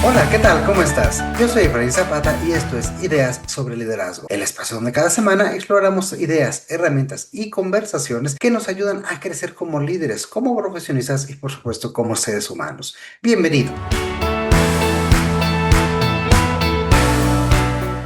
Hola, ¿qué tal? ¿Cómo estás? Yo soy Efraín Zapata y esto es Ideas sobre Liderazgo, el espacio donde cada semana exploramos ideas, herramientas y conversaciones que nos ayudan a crecer como líderes, como profesionistas y por supuesto como seres humanos. Bienvenido.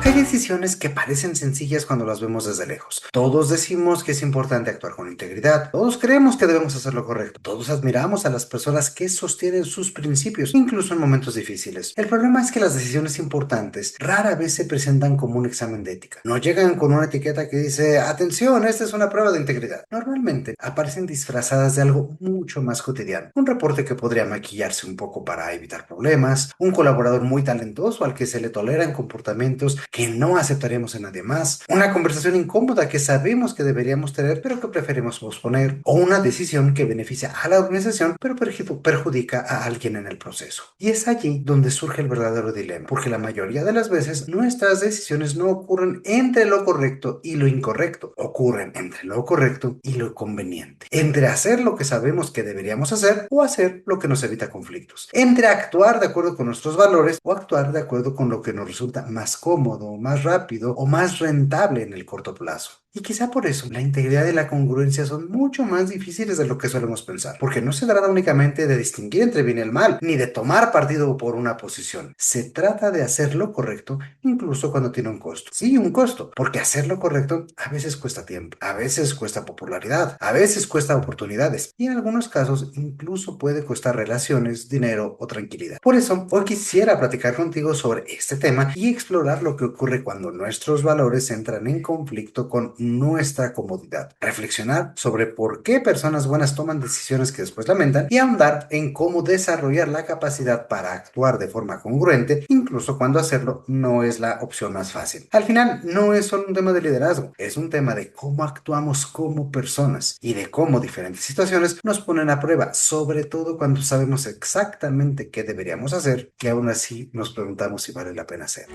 Hay decisiones que parecen sencillas cuando las vemos desde lejos. Todos decimos que es importante actuar con integridad. Todos creemos que debemos hacer lo correcto. Todos admiramos a las personas que sostienen sus principios, incluso en momentos difíciles. El problema es que las decisiones importantes rara vez se presentan como un examen de ética. No llegan con una etiqueta que dice, atención, esta es una prueba de integridad. Normalmente aparecen disfrazadas de algo mucho más cotidiano. Un reporte que podría maquillarse un poco para evitar problemas, un colaborador muy talentoso al que se le toleran comportamientos que no aceptaríamos en nadie más, una conversación incómoda que sabemos que deberíamos tener pero que preferimos posponer, o una decisión que beneficia a la organización pero perjudica a alguien en el proceso. Y es allí donde surge el verdadero dilema, porque la mayoría de las veces nuestras decisiones no ocurren entre lo correcto y lo incorrecto, ocurren entre lo correcto y lo conveniente, entre hacer lo que sabemos que deberíamos hacer o hacer lo que nos evita conflictos, entre actuar de acuerdo con nuestros valores o actuar de acuerdo con lo que nos resulta más cómodo, más rápido o más rentable en el corto plazo. Y quizá por eso la integridad y la congruencia son mucho más difíciles de lo que solemos pensar, porque no se trata únicamente de distinguir entre bien y el mal, ni de tomar partido por una posición. Se trata de hacer lo correcto incluso cuando tiene un costo. Sí, un costo, porque hacer lo correcto a veces cuesta tiempo, a veces cuesta popularidad, a veces cuesta oportunidades y en algunos casos incluso puede costar relaciones, dinero o tranquilidad. Por eso, hoy quisiera platicar contigo sobre este tema y explorar lo que ocurre cuando nuestros valores entran en conflicto con nuestra comodidad. Reflexionar sobre por qué personas buenas toman decisiones que después lamentan y ahondar en cómo desarrollar la capacidad para actuar de forma congruente, incluso cuando hacerlo no es la opción más fácil. Al final, no es solo un tema de liderazgo, es un tema de cómo actuamos como personas y de cómo diferentes situaciones nos ponen a prueba, sobre todo cuando sabemos exactamente qué deberíamos hacer y aún así nos preguntamos si vale la pena hacer.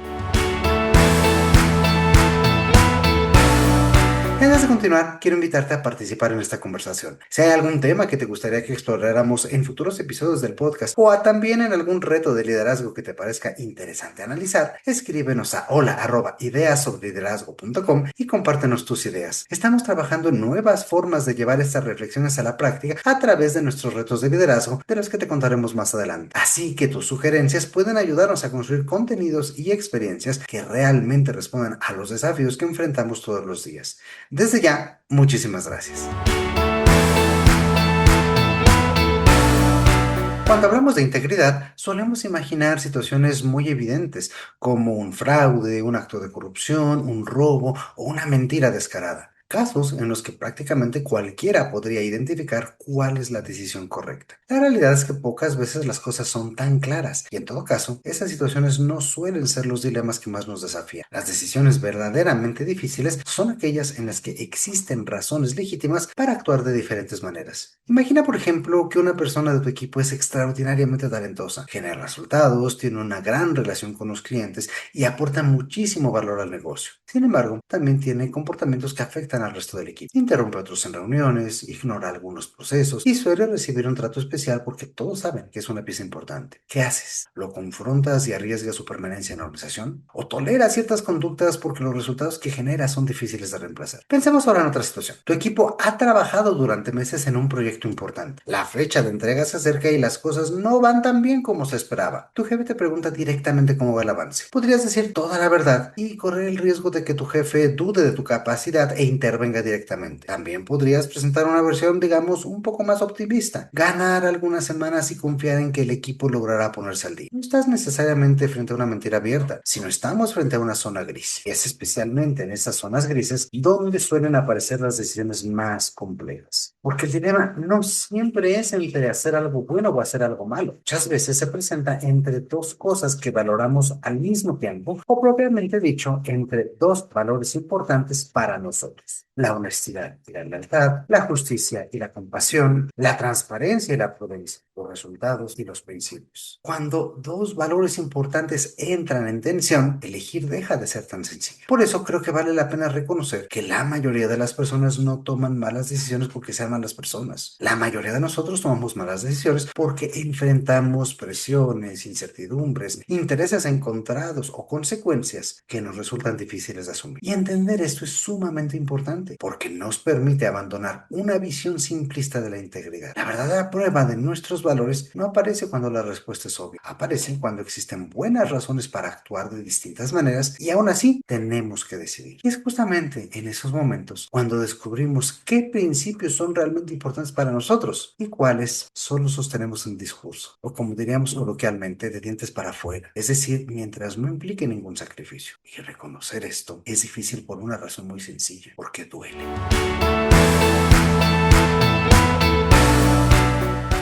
Antes de continuar, quiero invitarte a participar en esta conversación. Si hay algún tema que te gustaría que exploráramos en futuros episodios del podcast o también en algún reto de liderazgo que te parezca interesante analizar, escríbenos a hola@ideasobreliderazgo.com y compártenos tus ideas. Estamos trabajando en nuevas formas de llevar estas reflexiones a la práctica a través de nuestros retos de liderazgo, de los que te contaremos más adelante. Así que tus sugerencias pueden ayudarnos a construir contenidos y experiencias que realmente respondan a los desafíos que enfrentamos todos los días. Desde ya, muchísimas gracias. Cuando hablamos de integridad, solemos imaginar situaciones muy evidentes, como un fraude, un acto de corrupción, un robo o una mentira descarada. Casos en los que prácticamente cualquiera podría identificar cuál es la decisión correcta. La realidad es que pocas veces las cosas son tan claras y en todo caso, esas situaciones no suelen ser los dilemas que más nos desafían. Las decisiones verdaderamente difíciles son aquellas en las que existen razones legítimas para actuar de diferentes maneras. Imagina, por ejemplo, que una persona de tu equipo es extraordinariamente talentosa, genera resultados, tiene una gran relación con los clientes y aporta muchísimo valor al negocio. Sin embargo, también tiene comportamientos que afectan al resto del equipo. Interrumpe a otros en reuniones, ignora algunos procesos y suele recibir un trato especial porque todos saben que es una pieza importante. ¿Qué haces? ¿Lo confrontas y arriesgas su permanencia en la organización? ¿O toleras ciertas conductas porque los resultados que genera son difíciles de reemplazar? Pensemos ahora en otra situación. Tu equipo ha trabajado durante meses en un proyecto importante. La fecha de entrega se acerca y las cosas no van tan bien como se esperaba. Tu jefe te pregunta directamente cómo va el avance. Podrías decir toda la verdad y correr el riesgo de que tu jefe dude de tu capacidad e intervenga directamente. También podrías presentar una versión, digamos, un poco más optimista, ganar algunas semanas y confiar en que el equipo logrará ponerse al día. No estás necesariamente frente a una mentira abierta, sino estamos frente a una zona gris. Es especialmente en esas zonas grises donde suelen aparecer las decisiones más complejas. Porque el dilema no siempre es entre hacer algo bueno o hacer algo malo. Muchas veces se presenta entre dos cosas que valoramos al mismo tiempo, o propiamente dicho, entre dos valores importantes para nosotros: la honestidad y la lealtad, la justicia y la compasión, la transparencia y la prudencia. los resultados y los principios. Cuando dos valores importantes entran en tensión, elegir deja de ser tan sencillo. Por eso creo que vale la pena reconocer que la mayoría de las personas no toman malas decisiones porque sean malas personas. La mayoría de nosotros tomamos malas decisiones porque enfrentamos presiones, incertidumbres, intereses encontrados o consecuencias que nos resultan difíciles de asumir. Y entender esto es sumamente importante porque nos permite abandonar una visión simplista de la integridad. La verdadera prueba de nuestros valores no aparece cuando la respuesta es obvia, aparece cuando existen buenas razones para actuar de distintas maneras y aún así tenemos que decidir. Y es justamente en esos momentos cuando descubrimos qué principios son realmente importantes para nosotros y cuáles solo sostenemos en discurso, o como diríamos coloquialmente, de dientes para afuera, es decir, mientras no implique ningún sacrificio. Y reconocer esto es difícil por una razón muy sencilla, porque duele.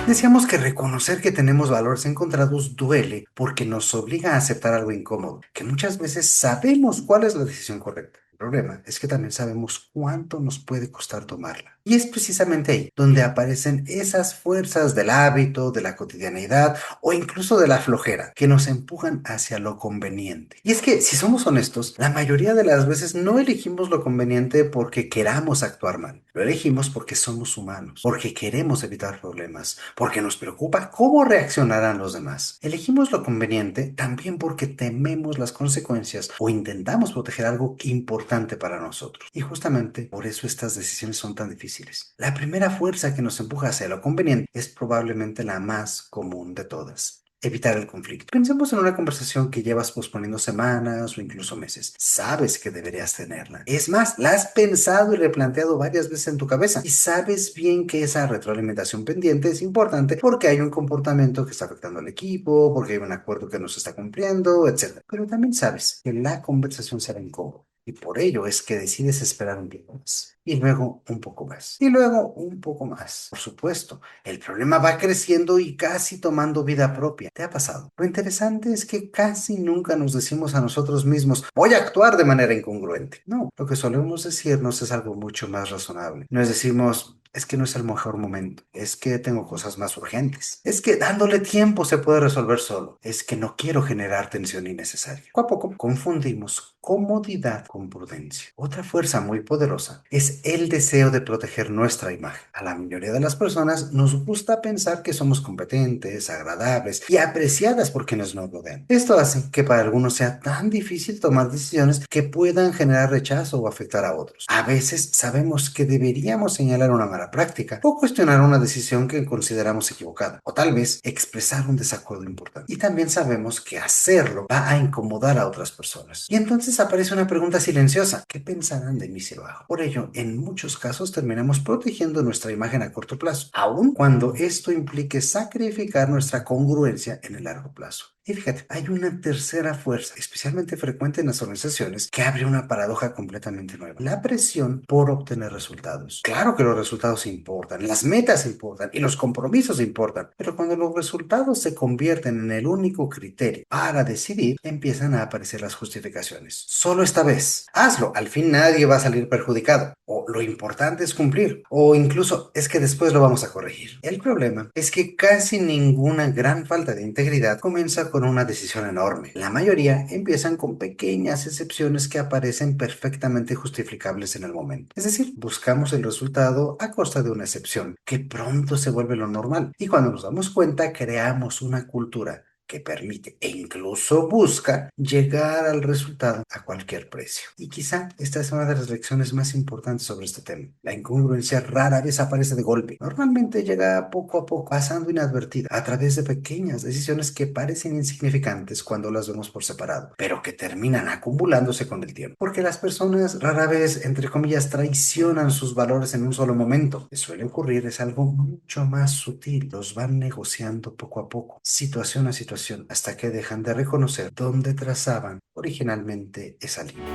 Decíamos que reconocer que tenemos valores encontrados duele porque nos obliga a aceptar algo incómodo, que muchas veces sabemos cuál es la decisión correcta. El problema es que también sabemos cuánto nos puede costar tomarla. Y es precisamente ahí donde aparecen esas fuerzas del hábito, de la cotidianeidad o incluso de la flojera que nos empujan hacia lo conveniente. Y es que, si somos honestos, la mayoría de las veces no elegimos lo conveniente porque queramos actuar mal. Lo elegimos porque somos humanos, porque queremos evitar problemas, porque nos preocupa cómo reaccionarán los demás. Elegimos lo conveniente también porque tememos las consecuencias o intentamos proteger algo importante para nosotros. Y justamente por eso estas decisiones son tan difíciles. La primera fuerza que nos empuja hacia lo conveniente es probablemente la más común de todas: evitar el conflicto. Pensemos en una conversación que llevas posponiendo semanas o incluso meses. Sabes que deberías tenerla. Es más, la has pensado y replanteado varias veces en tu cabeza y sabes bien que esa retroalimentación pendiente es importante porque hay un comportamiento que está afectando al equipo, porque hay un acuerdo que no se está cumpliendo, etcétera. Pero también sabes que la conversación será incómoda. Y por ello es que decides esperar un tiempo más. Y luego un poco más. Y luego un poco más. Por supuesto, el problema va creciendo y casi tomando vida propia. ¿Te ha pasado? Lo interesante es que casi nunca nos decimos a nosotros mismos: voy a actuar de manera incongruente. No, lo que solemos decirnos es algo mucho más razonable. Nos decimos: es que no es el mejor momento, es que tengo cosas más urgentes, es que dándole tiempo se puede resolver solo, es que no quiero generar tensión innecesaria. Poco a poco confundimos comodidad con prudencia. Otra fuerza muy poderosa es el deseo de proteger nuestra imagen. A la mayoría de las personas nos gusta pensar que somos competentes, agradables y apreciadas por quienes nos rodean. Esto hace que para algunos sea tan difícil tomar decisiones que puedan generar rechazo o afectar a otros. A veces sabemos que deberíamos señalar una mala práctica o cuestionar una decisión que consideramos equivocada, o tal vez expresar un desacuerdo importante. Y también sabemos que hacerlo va a incomodar a otras personas. Y entonces aparece una pregunta silenciosa: ¿qué pensarán de mí si lo hago? Por ello, en muchos casos terminamos protegiendo nuestra imagen a corto plazo, aun cuando esto implique sacrificar nuestra congruencia en el largo plazo. Y fíjate, hay una tercera fuerza, especialmente frecuente en las organizaciones, que abre una paradoja completamente nueva: la presión por obtener resultados. Claro que los resultados importan, las metas importan y los compromisos importan, pero cuando los resultados se convierten en el único criterio para decidir, empiezan a aparecer las justificaciones. Solo esta vez, hazlo, al fin nadie va a salir perjudicado. O lo importante es cumplir. O incluso es que después lo vamos a corregir. El problema es que casi ninguna gran falta de integridad comienza con una decisión enorme. La mayoría empiezan con pequeñas excepciones que aparecen perfectamente justificables en el momento. Es decir, buscamos el resultado a costa de una excepción, que pronto se vuelve lo normal. Y cuando nos damos cuenta, creamos una cultura que permite e incluso busca llegar al resultado a cualquier precio. Y quizá esta es una de las lecciones más importantes sobre este tema. La incongruencia rara vez aparece de golpe. Normalmente llega poco a poco, pasando inadvertida, a través de pequeñas decisiones que parecen insignificantes cuando las vemos por separado, pero que terminan acumulándose con el tiempo. Porque las personas rara vez, entre comillas, traicionan sus valores en un solo momento. Lo que suele ocurrir es algo mucho más sutil. Los van negociando poco a poco, situación a situación, hasta que dejan de reconocer dónde trazaban originalmente esa línea.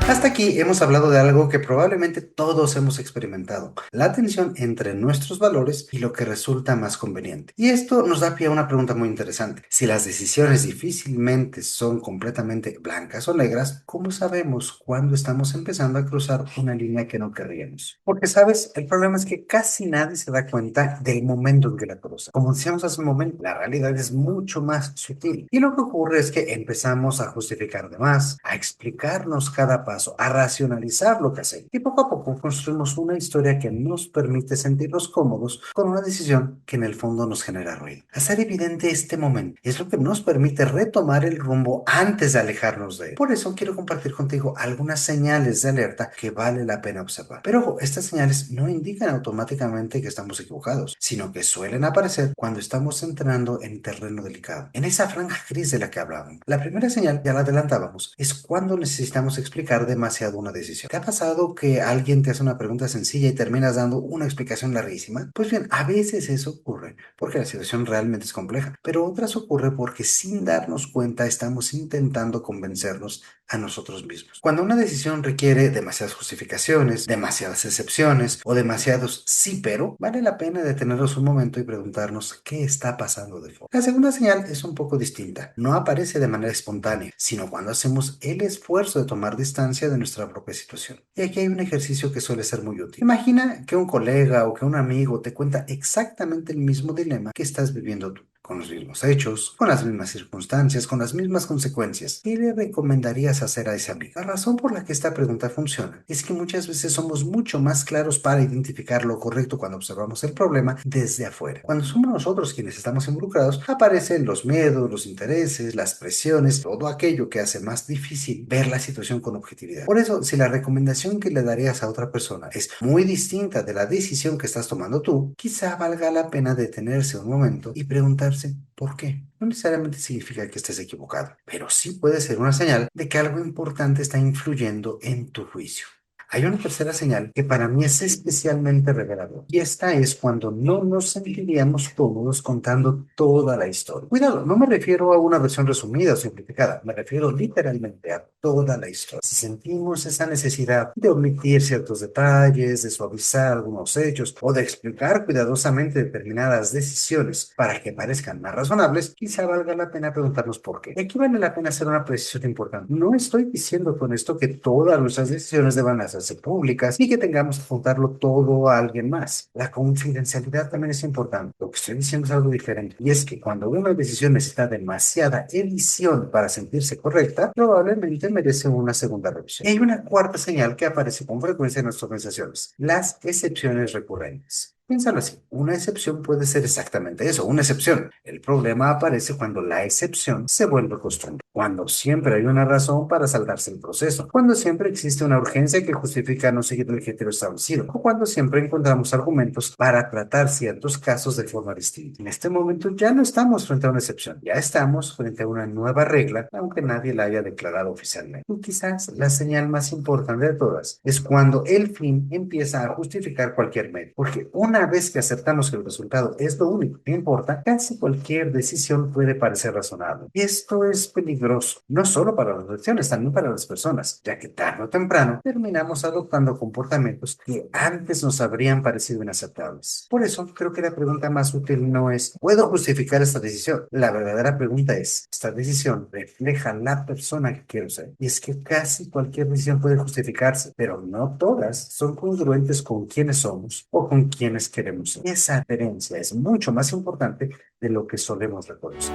Hasta aquí hemos hablado de algo que probablemente todos hemos experimentado, la tensión entre nuestros valores y lo que resulta más conveniente. Y esto nos da pie a una pregunta muy interesante. Si las decisiones difícilmente son completamente blancas o negras, ¿cómo sabemos cuándo estamos empezando a cruzar una línea que no querríamos? Porque, ¿sabes? El problema es que casi nadie se da cuenta del momento en que la cruza. Como decíamos hace un momento, la realidad es mucho más sutil. Y lo que ocurre es que empezamos a justificar de más, a explicarnos cada paso, a racionalizar lo que hacemos. Y poco a poco construimos una historia que nos permite sentirnos cómodos con una decisión que en el fondo nos genera ruido. Hacer evidente este momento es lo que nos permite retomar el rumbo antes de alejarnos de él. Por eso quiero compartir contigo algunas señales de alerta que vale la pena observar. Pero ojo, estas señales no indican automáticamente que estamos equivocados, sino que suelen aparecer cuando estamos entrando en terreno delicado, en esa franja gris de la que hablábamos. La primera señal, ya la adelantábamos, es cuando necesitamos explicar demasiado una decisión. ¿Te ha pasado que alguien te hace una pregunta sencilla y terminas dando una explicación larguísima? Pues bien, a veces eso ocurre porque la situación realmente es compleja, pero otras ocurre porque sin darnos cuenta estamos intentando convencernos a nosotros mismos. Cuando una decisión requiere demasiadas justificaciones, demasiadas excepciones o demasiados sí, pero vale la pena detenernos un momento y preguntarnos qué está pasando de fondo. La segunda señal es un poco distinta. No aparece de manera espontánea, sino cuando hacemos el esfuerzo de tomar distancia de nuestra propia situación. Y aquí hay un ejercicio que suele ser muy útil. Imagina que un colega o que un amigo te cuenta exactamente el mismo dilema que estás viviendo tú, con los mismos hechos, con las mismas circunstancias, con las mismas consecuencias. ¿Qué le recomendarías hacer a ese amigo? La razón por la que esta pregunta funciona es que muchas veces somos mucho más claros para identificar lo correcto cuando observamos el problema desde afuera. Cuando somos nosotros quienes estamos involucrados, aparecen los miedos, los intereses, las presiones, todo aquello que hace más difícil ver la situación con objetividad. Por eso, si la recomendación que le darías a otra persona es muy distinta de la decisión que estás tomando tú, quizá valga la pena detenerse un momento y preguntarse ¿por qué? No necesariamente significa que estés equivocado, pero sí puede ser una señal de que algo importante está influyendo en tu juicio. Hay una tercera señal que para mí es especialmente reveladora, y esta es cuando no nos sentiríamos cómodos contando toda la historia. Cuidado, no me refiero a una versión resumida o simplificada, me refiero literalmente a toda la historia. Si sentimos esa necesidad de omitir ciertos detalles, de suavizar algunos hechos o de explicar cuidadosamente determinadas decisiones para que parezcan más razonables, quizá valga la pena preguntarnos por qué. Y aquí vale la pena hacer una precisión importante. No estoy diciendo con esto que todas nuestras decisiones deban hacerse públicas y que tengamos que contarlo todo a alguien más. La confidencialidad también es importante. Lo que estoy diciendo es algo diferente. Y es que cuando una decisión necesita demasiada edición para sentirse correcta, probablemente merece una segunda revisión. Y hay una cuarta señal que aparece con frecuencia en nuestras organizaciones: las excepciones recurrentes. Piénsalo así, una excepción puede ser exactamente eso, una excepción. El problema aparece cuando la excepción se vuelve costumbre, cuando siempre hay una razón para saltarse el proceso, cuando siempre existe una urgencia que justifica no seguir el criterio establecido, o cuando siempre encontramos argumentos para tratar ciertos casos de forma distinta. En este momento ya no estamos frente a una excepción, ya estamos frente a una nueva regla, aunque nadie la haya declarado oficialmente. Y quizás la señal más importante de todas es cuando el fin empieza a justificar cualquier medio, porque una vez que aceptamos que el resultado es lo único que importa, casi cualquier decisión puede parecer razonable. Y esto es peligroso, no solo para las decisiones, también para las personas, ya que tarde o temprano terminamos adoptando comportamientos que antes nos habrían parecido inaceptables. Por eso, creo que la pregunta más útil no es ¿puedo justificar esta decisión? La verdadera pregunta es, ¿esta decisión refleja la persona que quiero ser? Y es que casi cualquier decisión puede justificarse, pero no todas son congruentes con quienes somos o con quienes queremos ser. Esa adherencia es mucho más importante de lo que solemos reconocer.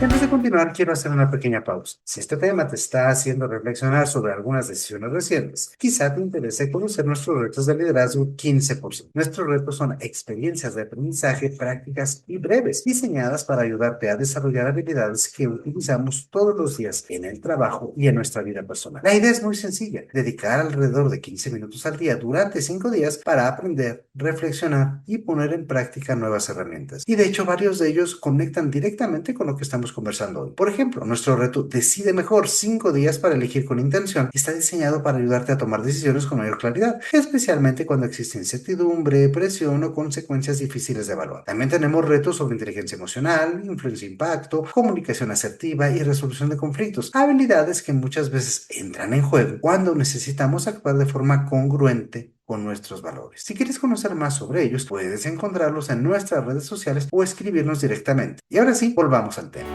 Antes de continuar, quiero hacer una pequeña pausa. Si este tema te está haciendo reflexionar sobre algunas decisiones recientes, quizá te interese conocer nuestros retos de liderazgo 15%. Nuestros retos son experiencias de aprendizaje prácticas y breves, diseñadas para ayudarte a desarrollar habilidades que utilizamos todos los días en el trabajo y en nuestra vida personal. La idea es muy sencilla: dedicar alrededor de 15 minutos al día durante 5 días para aprender, reflexionar y poner en práctica nuevas herramientas. Y de hecho, varios de ellos conectan directamente con lo que estamos conversando conversando hoy. Por ejemplo, nuestro reto Decide Mejor 5 días para elegir con intención está diseñado para ayudarte a tomar decisiones con mayor claridad, especialmente cuando existe incertidumbre, presión o consecuencias difíciles de evaluar. También tenemos retos sobre inteligencia emocional, influencia e impacto, comunicación asertiva y resolución de conflictos, habilidades que muchas veces entran en juego cuando necesitamos actuar de forma congruente con nuestros valores. Si quieres conocer más sobre ellos, puedes encontrarlos en nuestras redes sociales o escribirnos directamente. Y ahora sí, volvamos al tema.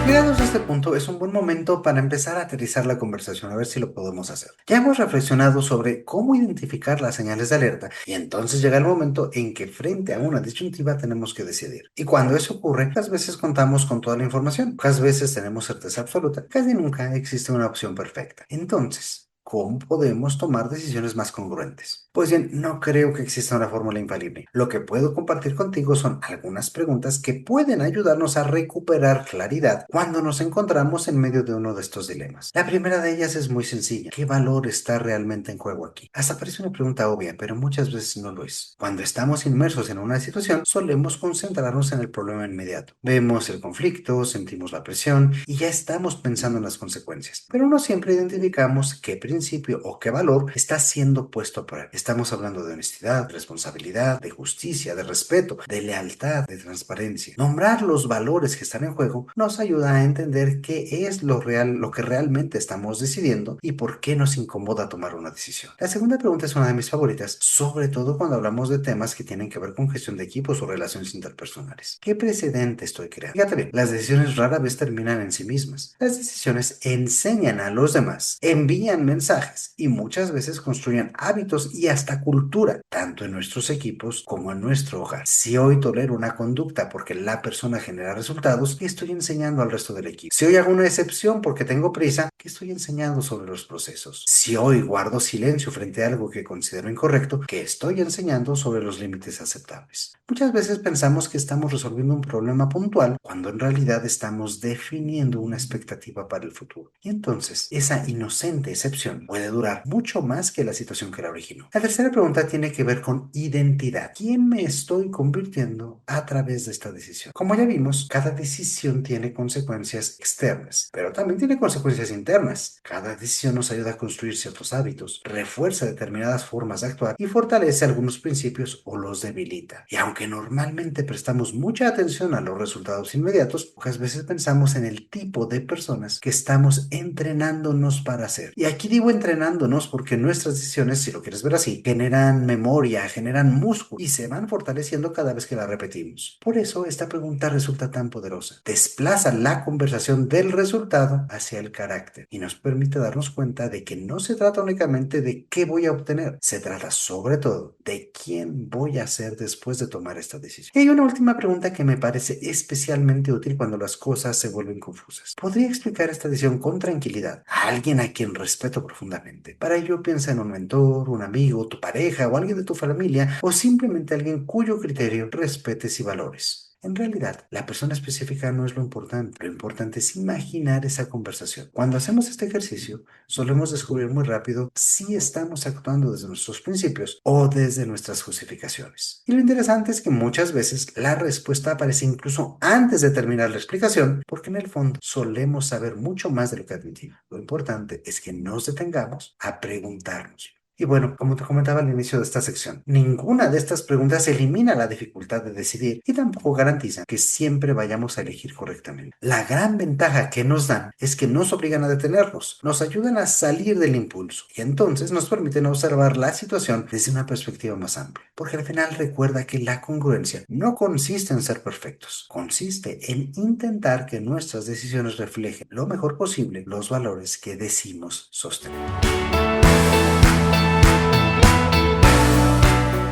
Llegados a este punto, es un buen momento para empezar a aterrizar la conversación, a ver si lo podemos hacer. Ya hemos reflexionado sobre cómo identificar las señales de alerta y entonces llega el momento en que frente a una disyuntiva tenemos que decidir. Y cuando eso ocurre, pocas veces contamos con toda la información, pocas veces tenemos certeza absoluta, casi nunca existe una opción perfecta. Entonces, ¿cómo podemos tomar decisiones más congruentes? Pues bien, no creo que exista una fórmula infalible. Lo que puedo compartir contigo son algunas preguntas que pueden ayudarnos a recuperar claridad cuando nos encontramos en medio de uno de estos dilemas. La primera de ellas es muy sencilla. ¿Qué valor está realmente en juego aquí? Hasta parece una pregunta obvia, pero muchas veces no lo es. Cuando estamos inmersos en una situación, solemos concentrarnos en el problema inmediato. Vemos el conflicto, sentimos la presión y ya estamos pensando en las consecuencias. Pero no siempre identificamos qué principio o qué valor está siendo puesto a prueba. Estamos hablando de honestidad, responsabilidad, de justicia, de respeto, de lealtad, de transparencia. Nombrar los valores que están en juego nos ayuda a entender qué es lo real, lo que realmente estamos decidiendo y por qué nos incomoda tomar una decisión. La segunda pregunta es una de mis favoritas, sobre todo cuando hablamos de temas que tienen que ver con gestión de equipos o relaciones interpersonales. ¿Qué precedente estoy creando? Fíjate bien, las decisiones rara vez terminan en sí mismas. Las decisiones enseñan a los demás, envían mensajes y muchas veces construyen hábitos y hasta cultura, tanto en nuestros equipos como en nuestro hogar. Si hoy tolero una conducta porque la persona genera resultados, ¿qué estoy enseñando al resto del equipo? Si hoy hago una excepción porque tengo prisa, ¿qué estoy enseñando sobre los procesos? Si hoy guardo silencio frente a algo que considero incorrecto, ¿qué estoy enseñando sobre los límites aceptables? Muchas veces pensamos que estamos resolviendo un problema puntual cuando en realidad estamos definiendo una expectativa para el futuro. Y entonces, esa inocente excepción puede durar mucho más que la situación que la originó. La tercera pregunta tiene que ver con identidad. ¿Quién me estoy convirtiendo a través de esta decisión? Como ya vimos, cada decisión tiene consecuencias externas, pero también tiene consecuencias internas. Cada decisión nos ayuda a construir ciertos hábitos, refuerza determinadas formas de actuar y fortalece algunos principios o los debilita. Y aunque normalmente prestamos mucha atención a los resultados inmediatos, pocas veces pensamos en el tipo de personas que estamos entrenándonos para ser. Y aquí digo entrenándonos porque nuestras decisiones, si lo quieres ver así, generan memoria, generan músculo y se van fortaleciendo cada vez que la repetimos. Por eso esta pregunta resulta tan poderosa. Desplaza la conversación del resultado hacia el carácter y nos permite darnos cuenta de que no se trata únicamente de qué voy a obtener, se trata sobre todo de quién voy a ser después de tomar esta decisión. Y hay una última pregunta que me parece especialmente útil cuando las cosas se vuelven confusas. ¿Podría explicar esta decisión con tranquilidad a alguien a quien respeto profundamente? Para ello piensa en un mentor, un amigo, tu pareja o alguien de tu familia o simplemente alguien cuyo criterio respetes y valores. En realidad, la persona específica no es lo importante es imaginar esa conversación. Cuando hacemos este ejercicio, solemos descubrir muy rápido si estamos actuando desde nuestros principios o desde nuestras justificaciones. Y lo interesante es que muchas veces la respuesta aparece incluso antes de terminar la explicación, porque en el fondo solemos saber mucho más de lo que admitimos. Lo importante es que nos detengamos a preguntarnos. Y bueno, como te comentaba al inicio de esta sección, ninguna de estas preguntas elimina la dificultad de decidir y tampoco garantiza que siempre vayamos a elegir correctamente. La gran ventaja que nos dan es que nos obligan a detenernos, nos ayudan a salir del impulso y entonces nos permiten observar la situación desde una perspectiva más amplia. Porque al final recuerda que la congruencia no consiste en ser perfectos, consiste en intentar que nuestras decisiones reflejen lo mejor posible los valores que decimos sostener.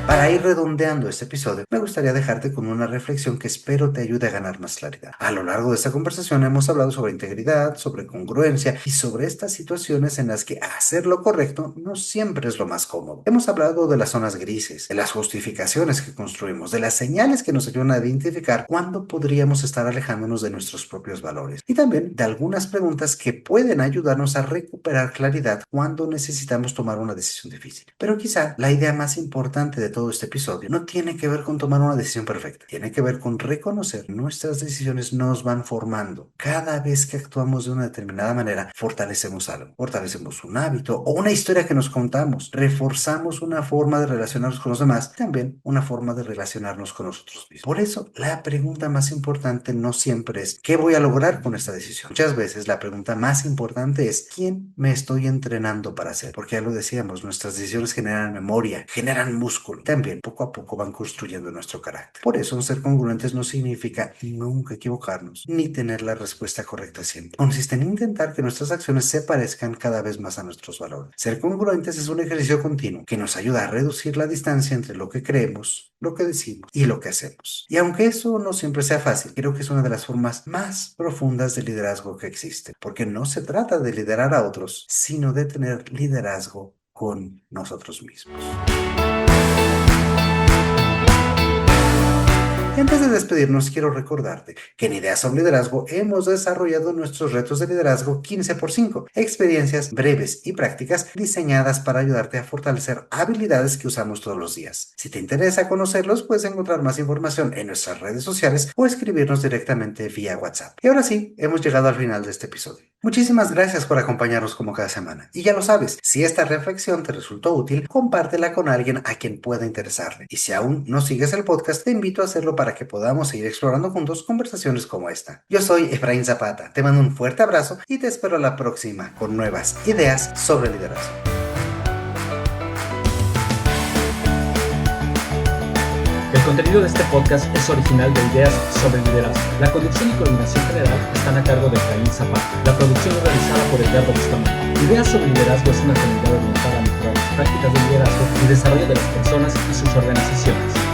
Para ir redondeando este episodio, me gustaría dejarte con una reflexión que espero te ayude a ganar más claridad. A lo largo de esta conversación hemos hablado sobre integridad, sobre congruencia y sobre estas situaciones en las que hacer lo correcto no siempre es lo más cómodo. Hemos hablado de las zonas grises, de las justificaciones que construimos, de las señales que nos ayudan a identificar cuándo podríamos estar alejándonos de nuestros propios valores y también de algunas preguntas que pueden ayudarnos a recuperar claridad cuando necesitamos tomar una decisión difícil. Pero quizá la idea más importante de todo todo este episodio no tiene que ver con tomar una decisión perfecta, tiene que ver con reconocer que nuestras decisiones nos van formando. Cada vez que actuamos de una determinada manera, fortalecemos algo, fortalecemos un hábito o una historia que nos contamos, reforzamos una forma de relacionarnos con los demás, también una forma de relacionarnos con nosotros mismos. Por eso, la pregunta más importante no siempre es ¿qué voy a lograr con esta decisión? Muchas veces la pregunta más importante es ¿quién me estoy entrenando para ser? Porque ya lo decíamos, nuestras decisiones generan memoria, generan músculo, también poco a poco van construyendo nuestro carácter. Por eso, ser congruentes no significa nunca equivocarnos, ni tener la respuesta correcta siempre. Consiste en intentar que nuestras acciones se parezcan cada vez más a nuestros valores. Ser congruentes es un ejercicio continuo que nos ayuda a reducir la distancia entre lo que creemos, lo que decimos y lo que hacemos. Y aunque eso no siempre sea fácil, creo que es una de las formas más profundas de liderazgo que existe, porque no se trata de liderar a otros, sino de tener liderazgo con nosotros mismos. Y antes de despedirnos, quiero recordarte que en Ideas sobre Liderazgo hemos desarrollado nuestros retos de liderazgo 15x5, experiencias breves y prácticas diseñadas para ayudarte a fortalecer habilidades que usamos todos los días. Si te interesa conocerlos, puedes encontrar más información en nuestras redes sociales o escribirnos directamente vía WhatsApp. Y ahora sí, hemos llegado al final de este episodio. Muchísimas gracias por acompañarnos como cada semana. Y ya lo sabes, si esta reflexión te resultó útil, compártela con alguien a quien pueda interesarle. Y si aún no sigues el podcast, te invito a hacerlo para que podamos seguir explorando juntos conversaciones como esta. Yo soy Efraín Zapata, te mando un fuerte abrazo y te espero la próxima con nuevas ideas sobre liderazgo. El contenido de este podcast es original de Ideas sobre Liderazgo. La conducción y coordinación general están a cargo de Efraín Zapata. La producción es realizada por Edgardo Bustamante. Ideas sobre Liderazgo es una comunidad orientada a mejorar las prácticas de liderazgo y desarrollo de las personas y sus organizaciones.